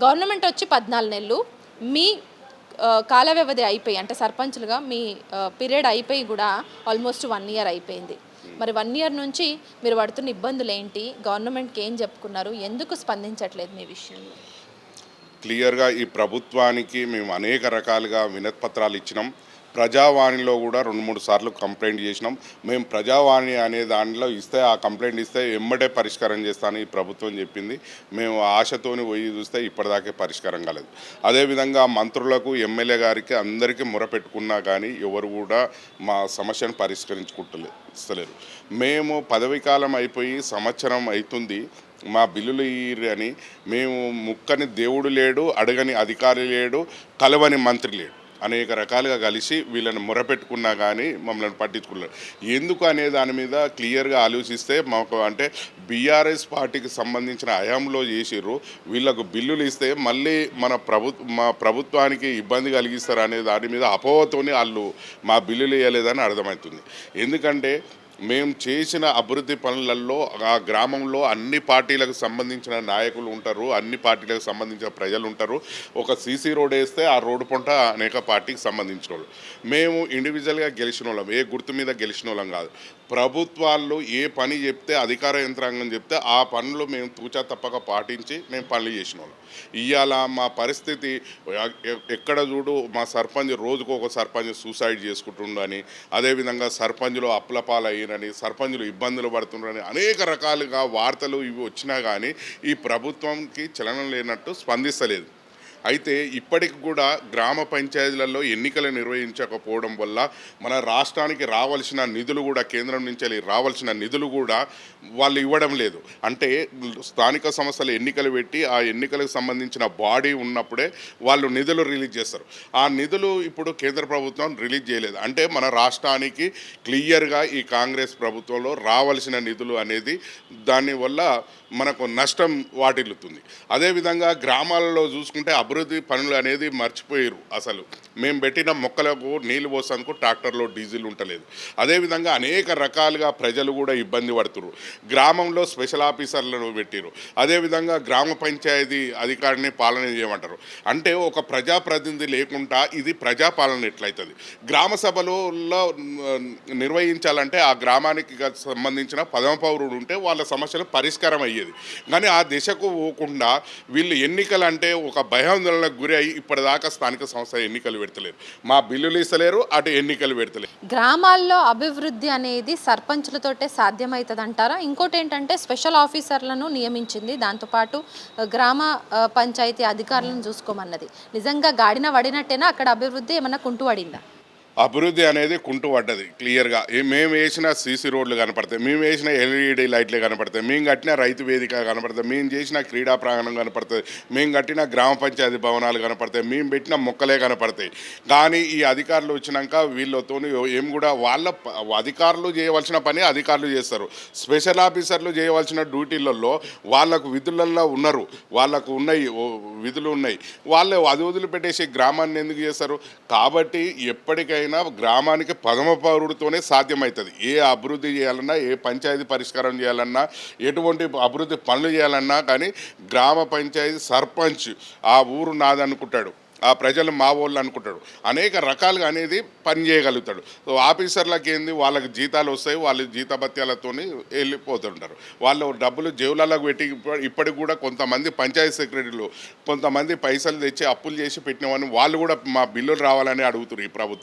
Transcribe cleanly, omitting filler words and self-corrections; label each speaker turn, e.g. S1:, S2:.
S1: Government వచ్చి 14 నెలలు మీ కాల వ్యవధి అయిపోయి అంటే సర్పంచులుగా మీ పీరియడ్ అయిపోయి కూడా ఆల్మోస్ట్ 1 ఇయర్ అయిపోయింది. మరి 1 ఇయర్ నుంచి మీరు పడుతున్న ఇబ్బందులు ఏంటి? గవర్నమెంట్కి ఏం చెప్పుకున్నారు? ఎందుకు స్పందించట్లేదు మీ విషయంలో?
S2: క్లియర్గా ఈ ప్రభుత్వానికి మేము అనేక రకాలుగా వినతిపత్రాలు ఇచ్చినాం. ప్రజావాణిలో కూడా 2-3 సార్లు కంప్లైంట్ చేసినాం. మేము ప్రజావాణి అనే దాంట్లో ఇస్తే ఆ కంప్లైంట్ ఇస్తే ఎమ్మటే పరిష్కారం చేస్తాను ఈ ప్రభుత్వం చెప్పింది. మేము ఆశతోని పోయి చూస్తే ఇప్పటిదాకే పరిష్కారం కాలేదు. అదేవిధంగా మంత్రులకు, ఎమ్మెల్యే గారికి అందరికీ మొరపెట్టుకున్నా కానీ ఎవరు కూడా మా సమస్యను పరిష్కరించుకుంటలేరు. మేము పదవీ కాలం అయిపోయి సంవత్సరం అవుతుంది, మా బిల్లులు ఇయ్యి అని మేము ముక్కని దేవుడు లేడు, అడగని అధికారి లేడు, కలవని మంత్రి లేడు, అనేక రకాలుగా కలిసి వీళ్ళని మొరపెట్టుకున్నా కానీ మమ్మల్ని పట్టించుకున్నారు. ఎందుకు అనే దాని మీద క్లియర్గా ఆలోచిస్తే మాకు అంటే బీఆర్ఎస్ పార్టీకి సంబంధించిన హయాంలో చేసిర్రు, వీళ్ళకు బిల్లులు ఇస్తే మళ్ళీ మా ప్రభుత్వానికి ఇబ్బంది కలిగిస్తారు అనే దాని మీద అపోహతోని వాళ్ళు మా బిల్లులు ఇవ్వలేదని అర్థమవుతుంది. ఎందుకంటే మేము చేసిన అభివృద్ధి పనులలో ఆ గ్రామంలో అన్ని పార్టీలకు సంబంధించిన నాయకులు ఉంటారు, అన్ని పార్టీలకు సంబంధించిన ప్రజలు ఉంటారు. ఒక సీసీ రోడ్ వేస్తే ఆ రోడ్డు పొంట అనేక పార్టీకి సంబంధించిన వాళ్ళు. మేము ఇండివిజువల్గా గెలిచిన వాళ్ళం, ఏ గుర్తు మీద గెలిచిన వాళ్ళం కాదు. ప్రభుత్వాలు ఏ పని చెప్తే, అధికార యంత్రాంగం చెప్తే ఆ పనులు మేము తూచా తప్పక పాటించి మేము పనులు చేసిన వాళ్ళం. ఇవాళ మా పరిస్థితి ఎక్కడ చూడు మా సర్పంచ్ రోజుకు ఒక సర్పంచ్ సూసైడ్ చేసుకుంటుండని, అదేవిధంగా సర్పంచ్లు అప్లపాలయ్యారని, సర్పంచులు ఇబ్బందులు పడుతున్నారని అనేక రకాలుగా వార్తలు ఇవి వచ్చినా కానీ ఈ ప్రభుత్వంకి చలనం లేనట్టు స్పందిస్తలేదు. అయితే ఇప్పటికి కూడా గ్రామ పంచాయతీలలో ఎన్నికలు నిర్వహించకపోవడం వల్ల మన రాష్ట్రానికి రావాల్సిన నిధులు కూడా కేంద్రం నుంచి రావాల్సిన నిధులు కూడా వాళ్ళు ఇవ్వడం లేదు. అంటే స్థానిక సంస్థలు ఎన్నికలు పెట్టి ఆ ఎన్నికలకు సంబంధించిన బాడీ ఉన్నప్పుడే వాళ్ళు నిధులు రిలీజ్ చేస్తారు. ఆ నిధులు ఇప్పుడు కేంద్ర ప్రభుత్వం రిలీజ్ చేయలేదు. అంటే మన రాష్ట్రానికి క్లియర్గా ఈ కాంగ్రెస్ ప్రభుత్వంలో రావాల్సిన నిధులు అనేది దానివల్ల మనకు నష్టం వాటిల్లుతుంది. అదేవిధంగా గ్రామాలలో చూసుకుంటే అభివృద్ధి పనులు అనేది మర్చిపోయారు. అసలు మేము పెట్టిన మొక్కలకు నీళ్ళు పోసేందుకు ట్రాక్టర్లో డీజిల్ ఉండలేదు. అదేవిధంగా అనేక రకాలుగా ప్రజలు కూడా ఇబ్బంది పడుతున్నారు. గ్రామంలో స్పెషల్ ఆఫీసర్లను పెట్టారు. అదేవిధంగా గ్రామ పంచాయతీ అధికారిని పాలన చేయమంటారు. అంటే ఒక ప్రజాప్రతినిధి లేకుండా ఇది ప్రజాపాలన ఎట్లయితుంది? గ్రామ సభలో నిర్వహించాలంటే ఆ గ్రామానికి సంబంధించిన పదవ పౌరుడు ఉంటే వాళ్ళ సమస్యలు పరిష్కారం అయ్యేది. కానీ ఆ దిశకు పోకుండా వీళ్ళు ఎన్నికలు అంటే ఒక భయాందోళనకు గురి అయ్యి ఇప్పటిదాకా స్థానిక సంస్థ ఎన్నికలు పెడతలేరు, మా బిల్లులు ఇస్తలేరు, అటు ఎన్నికలు పెడతలేరు.
S1: గ్రామాల్లో అభివృద్ధి అనేది సర్పంచులతోటే సాధ్యమవుతుంది అంటారా? ఇంకోటి ఏంటంటే స్పెషల్ ఆఫీసర్లను నియమించింది, దాంతోపాటు గ్రామ పంచాయతీ అధికారులను చూసుకోమన్నది. నిజంగా గాడిన పడినట్టేనా అక్కడ అభివృద్ధి ఏమన్నా కుంటు పడిందా?
S2: అభివృద్ధి అనేది కుంటు పడ్డది క్లియర్గా. మేము వేసిన సీసీ రోడ్లు కనపడతాయి, మేము వేసిన ఎల్ఈడి లైట్లు కనపడతాయి, మేము కట్టిన రైతు వేదిక కనపడతాయి, మేము చేసిన క్రీడా ప్రాంగణం కనపడుతుంది, మేము కట్టిన గ్రామ పంచాయతీ భవనాలు కనపడతాయి, మేము పెట్టిన మొక్కలే కనపడతాయి. కానీ ఈ అధికారులు వచ్చినాక వీళ్ళతో ఏం కూడా వాళ్ళ అధికారులు చేయవలసిన పని అధికారులు చేస్తారు. స్పెషల్ ఆఫీసర్లు చేయవలసిన డ్యూటీలలో వాళ్ళకు విధులలో ఉన్నారు, వాళ్ళకు ఉన్నాయి విధులు ఉన్నాయి, వాళ్ళు అది వదిలిపెట్టేసి గ్రామాన్ని ఎందుకు చేస్తారు? కాబట్టి ఎప్పటికైనా గ్రామానికి ప్రథమ పౌరుడితోనే సాధ్యమవుతుంది. ఏ అభివృద్ధి చేయాలన్నా, ఏ పంచాయతీ పరిష్కారం చేయాలన్నా, ఎటువంటి అభివృద్ధి పనులు చేయాలన్నా కానీ గ్రామ పంచాయతీ సర్పంచ్ ఆ ఊరు నాదనుకుంటాడు, ఆ ప్రజలు మా వాళ్ళు అనుకుంటాడు, అనేక రకాలుగా అనేది పని చేయగలుగుతాడు. సో ఆఫీసర్లకు ఏంది, వాళ్ళకి జీతాలు వస్తాయి, వాళ్ళు జీతభత్యాలతో వెళ్ళిపోతుంటారు. వాళ్ళు డబ్బులు జేబులకు పెట్టి ఇప్పటికి కూడా కొంతమంది పంచాయతీ సెక్రటరీలు కొంతమంది పైసలు తెచ్చి అప్పులు చేసి పెట్టినవని వాళ్ళు కూడా మా బిల్లులు రావాలని అడుగుతారు ఈ ప్రభుత్వాన్ని.